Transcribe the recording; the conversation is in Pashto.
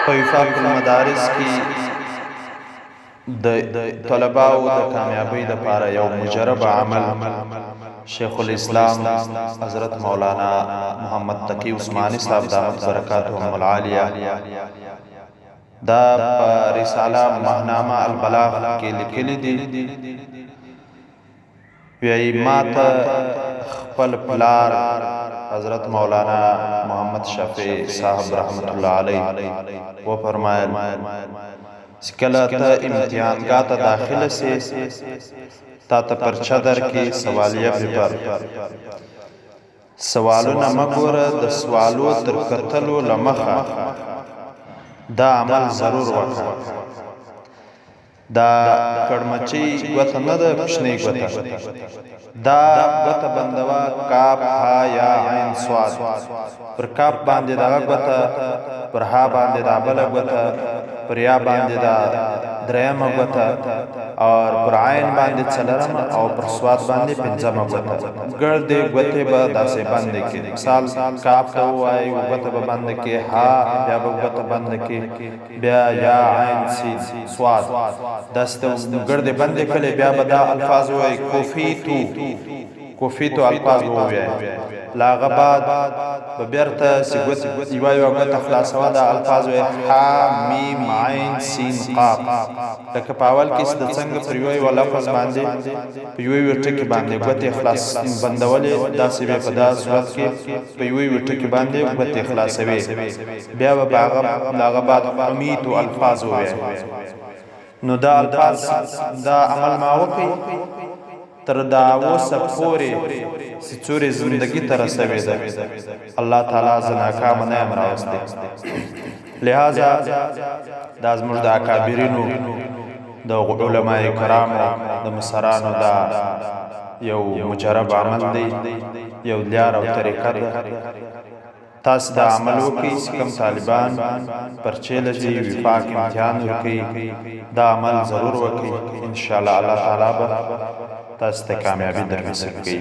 په وفاق المدارس کې د طلباو د کامیابی لپاره یو مجرب عمل شیخ الاسلام حضرت مولانا محمد تقی عثمانی صاحب دامت برکاتهم العالیہ دا رساله ماهنامه البلاغ کې لیکلي دي. وی ماته خپل پلار حضرت مولانا محمد شفیع صاحب رحمت الله علیه و فرمایل کله ته امتحانګاه ته داخله سي تا ته پرچه درکې سوالیه پیپر سوالونه مګوره د سوالو تر کتلو لمخه دا عمل ضرور وکړه. دا کړمچی ګوته نه ده کوچنۍ ګوته دا ګوته بندوا کاف ها یا عین صاد پر کاف باندې دا ګوته پر ها باندې دا بل ګوته پر یا باندې دا دریم ګوته او پر عین باندې څلرم او پر صاد باندې پنځم ګوته ګردې ګوته به داسې باندې کې مثال کاف ته وایي ګوته به باندې کې ها بیا به ګوته باندې کې بیا یا عین سین صاد دسته ګردې باندې کله بیا به دا الفاظ وایي کوفی تو الفاظ وایي لاغباد ببرته سګوت یو غته خلاصوا دا الفاظ وایي ها میم عین سین قاف لکه پاول کې د څنګه پر یو لفظ باندې په یو ټکی باندې غته خلاص بندولې داسې به په داس صورت کې په یو ټکی باندې غته خلاصوي بیا به لاغباد امیت الفاظ وایي. نو دا الفاظ دا عمل ما وکي تر دا اوسه پورې سچوري زندگی تر رسوي ده الله تعالی زناکام نه امراوسته. لہذا دا زموږ د اکابرینو د علماء کرامو د مسرانو دا یو مجرب عمل دی یو لار او طریقه ده. تاسو دا عمل وکړئ چې کوم طالبان پرچې لږي وفاق امتحان ورکړي دا عمل ضرور وکړئ ان شاء الله الله تعالی به تاسو ته کامیابی در نصیب کړي.